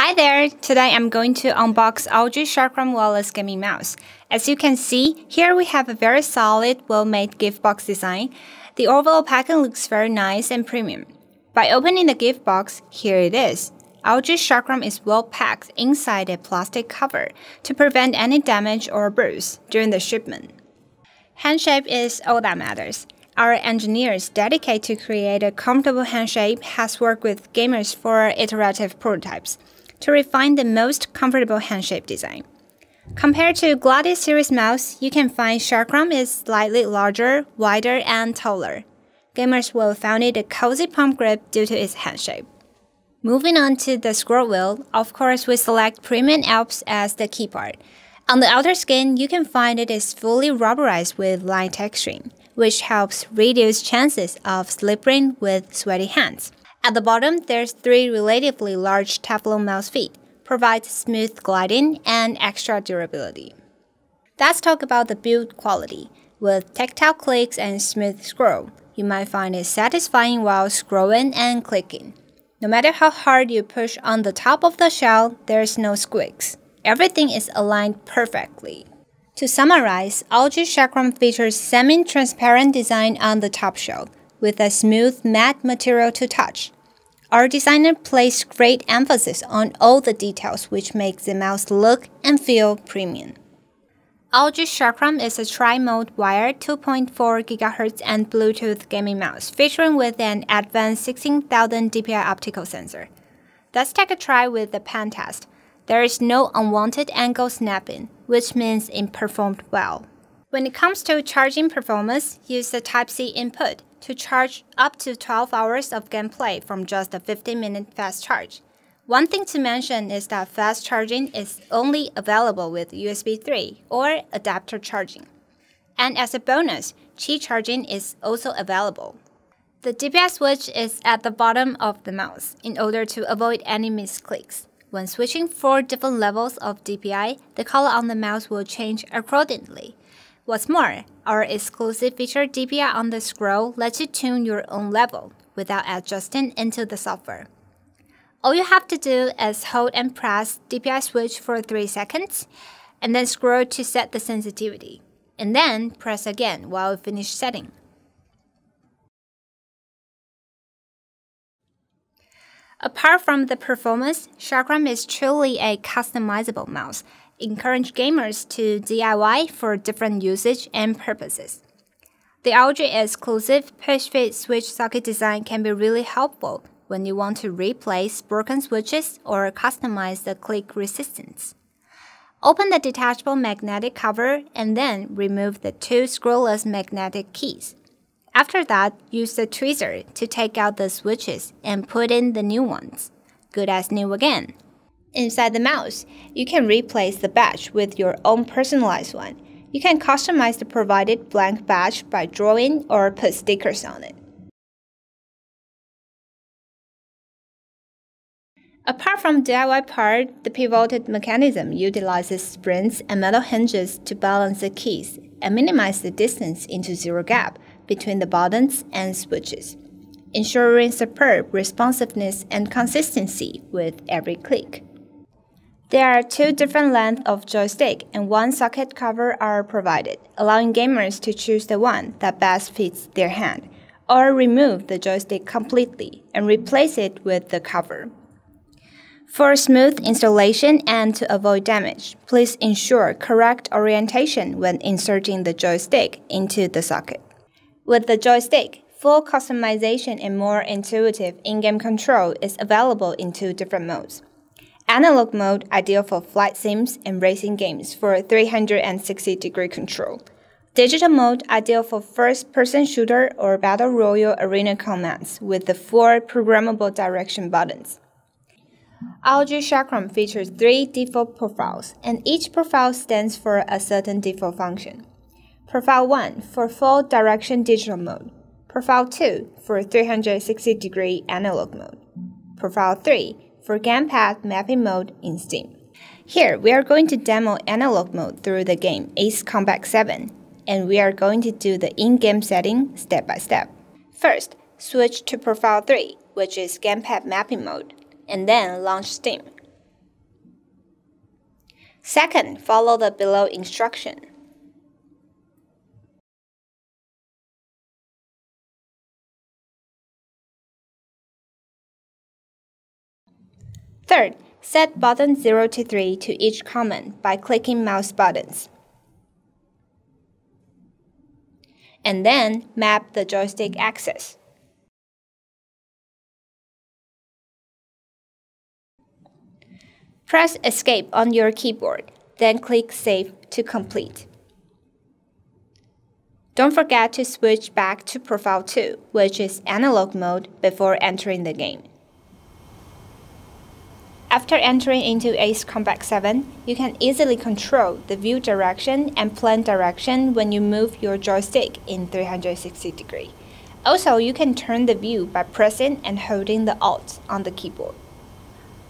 Hi there! Today I'm going to unbox LG Sharkram Wireless Gaming Mouse. As you can see, here we have a very solid, well-made gift box design. The overall packaging looks very nice and premium. By opening the gift box, here it is. LG Sharkram is well packed inside a plastic cover to prevent any damage or bruise during the shipment. Hand shape is all that matters. Our engineers dedicated to create a comfortable hand shape has worked with gamers for iterative prototypes to refine the most comfortable hand shape design. Compared to Gladius series mouse, you can find Sharkram is slightly larger, wider, and taller. Gamers will find it a cozy palm grip due to its hand shape. Moving on to the scroll wheel, of course we select Premium Alps as the key part. On the outer skin, you can find it is fully rubberized with light texturing, which helps reduce chances of slipping with sweaty hands. At the bottom, there's 3 relatively large Teflon mouse feet, provides smooth gliding and extra durability. Let's talk about the build quality. With tactile clicks and smooth scroll, you might find it satisfying while scrolling and clicking. No matter how hard you push on the top of the shell, there's no squeaks. Everything is aligned perfectly. To summarize, LG Sharkram features semi-transparent design on the top shell, with a smooth matte material to touch. Our designer placed great emphasis on all the details which makes the mouse look and feel premium. LG Sharkram is a tri-mode wired 2.4 GHz and Bluetooth gaming mouse featuring with an advanced 16,000 dpi optical sensor. Let's take a try with the pen test. There is no unwanted angle snapping, which means it performed well. When it comes to charging performance, use the Type-C input to charge up to 12 hours of gameplay from just a 15-minute fast charge. One thing to mention is that fast charging is only available with USB 3 or adapter charging. And as a bonus, Qi charging is also available. The DPI switch is at the bottom of the mouse in order to avoid any misclicks. When switching 4 different levels of DPI, the color on the mouse will change accordingly. What's more, our exclusive feature DPI on the scroll lets you tune your own level without adjusting into the software. All you have to do is hold and press DPI switch for 3 seconds, and then scroll to set the sensitivity, and then press again while you finish setting. Apart from the performance, Sharkram is truly a customizable mouse. Encourage gamers to DIY for different usage and purposes. The LG exclusive push-fit switch socket design can be really helpful when you want to replace broken switches or customize the click resistance. Open the detachable magnetic cover and then remove the 2 scrollless magnetic keys. After that, use the tweezer to take out the switches and put in the new ones. Good as new again. Inside the mouse, you can replace the badge with your own personalized one. You can customize the provided blank badge by drawing or put stickers on it. Apart from DIY part, the pivoted mechanism utilizes springs and metal hinges to balance the keys and minimize the distance into zero gap between the buttons and switches, ensuring superb responsiveness and consistency with every click. There are 2 different lengths of joystick and 1 socket cover are provided, allowing gamers to choose the one that best fits their hand, or remove the joystick completely and replace it with the cover. For smooth installation and to avoid damage, please ensure correct orientation when inserting the joystick into the socket. With the joystick, full customization and more intuitive in-game control is available in 2 different modes. Analog mode ideal for flight sims and racing games for 360-degree control. Digital mode ideal for first-person shooter or battle royale arena commands with the 4 programmable direction buttons. LG Sharkram features 3 default profiles, and each profile stands for a certain default function. Profile 1 for full direction digital mode. Profile 2 for 360-degree analog mode. Profile 3 for gamepad mapping mode in Steam. Here, we are going to demo analog mode through the game Ace Combat 7, and we are going to do the in-game setting step by step. First, switch to Profile 3, which is gamepad mapping mode, and then launch Steam. Second, follow the below instruction. Third, set button 0 to 3 to each command by clicking mouse buttons. And then map the joystick axis. Press Escape on your keyboard, then click Save to complete. Don't forget to switch back to Profile 2, which is analog mode, before entering the game. After entering into Ace Combat 7, you can easily control the view direction and plan direction when you move your joystick in 360 degrees. Also, you can turn the view by pressing and holding the Alt on the keyboard.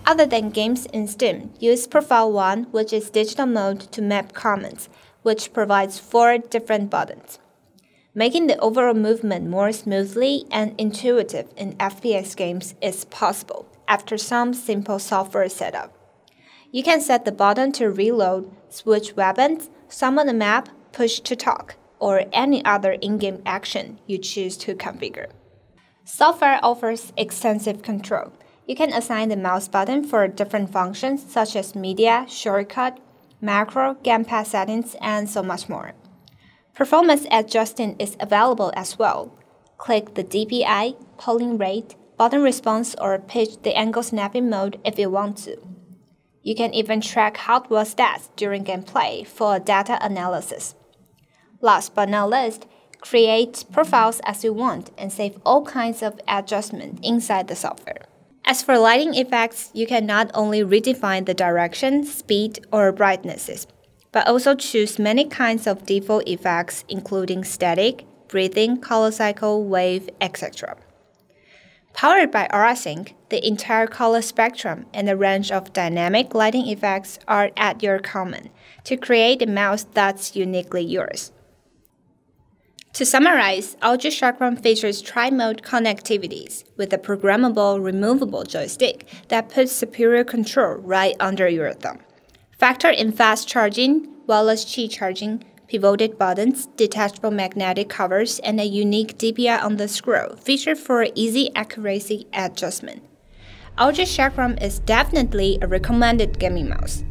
Other than games in Steam, use Profile 1, which is digital mode, to map commands, which provides 4 different buttons. Making the overall movement more smoothly and intuitive in FPS games is possible after some simple software setup. You can set the button to reload, switch weapons, summon a map, push to talk, or any other in-game action you choose to configure. Software offers extensive control. You can assign the mouse button for different functions such as media, shortcut, macro, gamepad settings, and so much more. Performance adjusting is available as well. Click the DPI, polling rate, button response, or pitch the angle snapping mode if you want to. You can even track hardware stats during gameplay for data analysis. Last but not least, create profiles as you want and save all kinds of adjustments inside the software. As for lighting effects, you can not only redefine the direction, speed, or brightnesses, but also choose many kinds of default effects including static, breathing, color cycle, wave, etc. Powered by AuraSync, the entire color spectrum and a range of dynamic lighting effects are at your command to create a mouse that's uniquely yours. To summarize, Audio Chakram features tri-mode connectivities with a programmable, removable joystick that puts superior control right under your thumb. Factor in fast charging, wireless Qi charging, pivoted buttons, detachable magnetic covers, and a unique DPI on the scroll featured for easy accuracy adjustment. Audio Chakram is definitely a recommended gaming mouse.